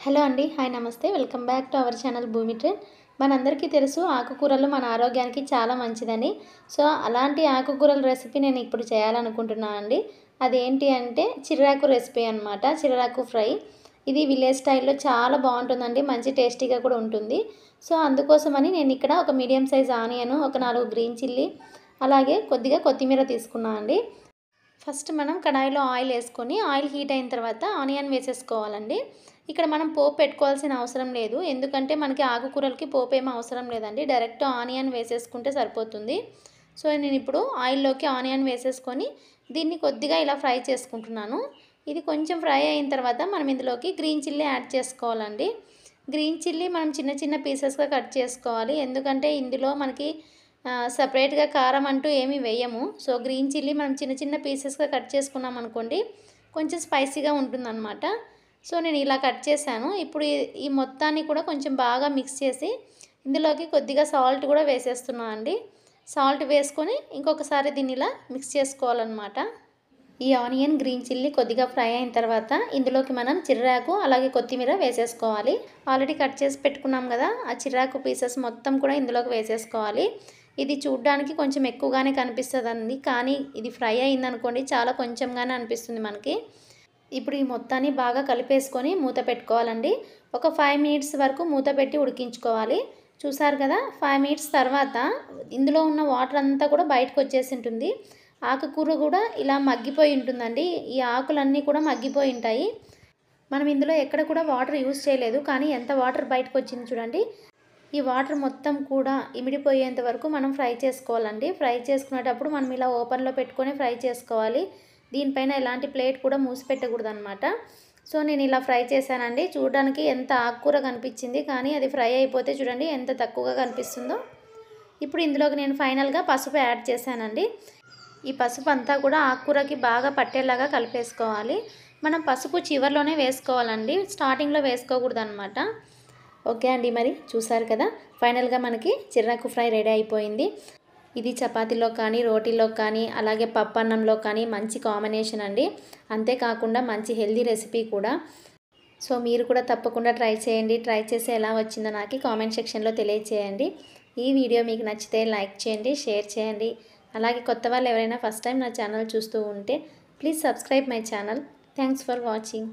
Hello అండి. Hi నమస్తే. Welcome back to our channel భూమి ట్రెండ్. మనందరికీ తెలుసు ఆకుకూరలు మన ఆరోగ్యానికి చాలా మంచిదని. సో, అలాంటి ఆకుకూరల రెసిపీ నేను ఇప్పుడు చేయాలనుకుంటున్నాను అండి. అదేంటి అంటే చిర్రాకు రెసిపీ అనమాట. చిర్రాకు ఫ్రై. ఇది విలేజ్ స్టైల్‌లో చాలా బాగుంటుందండి. మంచి టేస్టీగా కూడా ఉంటుంది. సో, అందుకోసమని నేను ఇక్కడ ఒక మీడియం సైజ్ ఆనియన్, ఒక 4 గ్రీన్ చిల్లీ, అలాగే కొద్దిగా కొత్తిమీర తీసుకున్నాను అండి. ఫస్ట్ మనం కడాయిలో ఆయిల్ వేసుకొని ఆయిల్ హీట్ అయిన తర్వాత ఆనియన్ వేసేసుకోవాలండి. ఇక్కడ మనం పోపు పెట్టుకోవాల్సిన అవసరం లేదు. ఎందుకంటే మనకి ఆకుకూరలకి పోపు ఏమీ అవసరం లేదండి. డైరెక్ట్ ఆనియన్ వేసేసుకుంటే సరిపోతుంది. సో, నేను ఇప్పుడు ఆయిల్లోకి ఆనియన్ వేసేసుకొని దీన్ని కొద్దిగా ఇలా ఫ్రై చేసుకుంటున్నాను. ఇది కొంచెం ఫ్రై అయిన తర్వాత మనం ఇందులోకి గ్రీన్ చిల్లీ యాడ్ చేసుకోవాలండి. గ్రీన్ చిల్లీ మనం చిన్న చిన్న పీసెస్గా కట్ చేసుకోవాలి. ఎందుకంటే ఇందులో మనకి సెపరేట్‌గా కారం అంటూ ఏమీ వేయము. సో, గ్రీన్ చిల్లీ మనం చిన్న చిన్న పీసెస్‌గా కట్ చేసుకున్నాం అనుకోండి, కొంచెం స్పైసీగా ఉంటుందన్నమాట. సో, నేను ఇలా కట్ చేశాను. ఇప్పుడు ఈ మొత్తాన్ని కూడా కొంచెం బాగా మిక్స్ చేసి ఇందులోకి కొద్దిగా సాల్ట్ కూడా వేసేస్తున్నాను అండి. సాల్ట్ వేసుకొని ఇంకొకసారి దీన్ని ఇలా మిక్స్ చేసుకోవాలన్నమాట. ఈ ఆనియన్, గ్రీన్ చిల్లీ కొద్దిగా ఫ్రై అయిన తర్వాత ఇందులోకి మనం చిర్రాకు అలాగే కొత్తిమీర వేసేసుకోవాలి. ఆల్రెడీ కట్ చేసి పెట్టుకున్నాం కదా, ఆ చిర్రాకు పీసెస్ మొత్తం కూడా ఇందులోకి వేసేసుకోవాలి. ఇది చూడ్డానికి కొంచెం ఎక్కువగానే కనిపిస్తుందండి, కానీ ఇది ఫ్రై అయిందనుకోండి చాలా కొంచెంగానే అనిపిస్తుంది మనకి. ఇప్పుడు ఈ మొత్తాన్ని బాగా కలిపేసుకొని మూత పెట్టుకోవాలండి. ఒక 5 మినిట్స్ వరకు మూత పెట్టి ఉడికించుకోవాలి. చూసారు కదా, 5 మినిట్స్ తర్వాత ఇందులో ఉన్న వాటర్ అంతా కూడా బయటకు వచ్చేసి ఉంటుంది. ఆకుకూర కూడా ఇలా మగ్గిపోయి ఉంటుందండి. ఈ ఆకులన్నీ కూడా మగ్గిపోయి ఉంటాయి. మనం ఇందులో ఎక్కడ కూడా వాటర్ యూజ్ చేయలేదు, కానీ ఎంత వాటర్ బయటకు వచ్చింది చూడండి. ఈ వాటర్ మొత్తం కూడా ఇమిడిపోయేంత వరకు మనం ఫ్రై చేసుకోవాలండి. ఫ్రై చేసుకునేటప్పుడు మనం ఇలా ఓపెన్లో పెట్టుకొని ఫ్రై చేసుకోవాలి. దీనిపైన ఎలాంటి ప్లేట్ కూడా మూసి పెట్టకూడదు అనమాట. సో, నేను ఇలా ఫ్రై చేశానండి. చూడడానికి ఎంత ఆకుకూర కనిపించింది, కానీ అది ఫ్రై అయిపోతే చూడండి ఎంత తక్కువగా కనిపిస్తుందో. ఇప్పుడు ఇందులోకి నేను ఫైనల్గా పసుపు యాడ్ చేశానండి. ఈ పసుపు అంతా కూడా ఆకుకూరకి బాగా పట్టేలాగా కలిపేసుకోవాలి. మనం పసుపు చివర్లోనే వేసుకోవాలండి, స్టార్టింగ్లో వేసుకోకూడదు అనమాట. ఓకే అండి, మరి చూసారు కదా, ఫైనల్గా మనకి చిర్రాకు ఫ్రై రెడీ అయిపోయింది. ఇది చపాతీలో కానీ, రోటీలో కానీ, అలాగే పప్పన్నంలో కానీ మంచి కాంబినేషన్ అండి. అంతేకాకుండా మంచి హెల్దీ రెసిపీ కూడా. సో, మీరు కూడా తప్పకుండా ట్రై చేయండి. ట్రై చేసి ఎలా వచ్చిందో నాకు కామెంట్ సెక్షన్లో తెలియచేయండి. ఈ వీడియో మీకు నచ్చితే లైక్ చేయండి, షేర్ చేయండి. అలాగే కొత్త వాళ్ళు ఎవరైనా ఫస్ట్ టైం నా ఛానల్ చూస్తూ ఉంటే please subscribe my channel. Thanks for watching.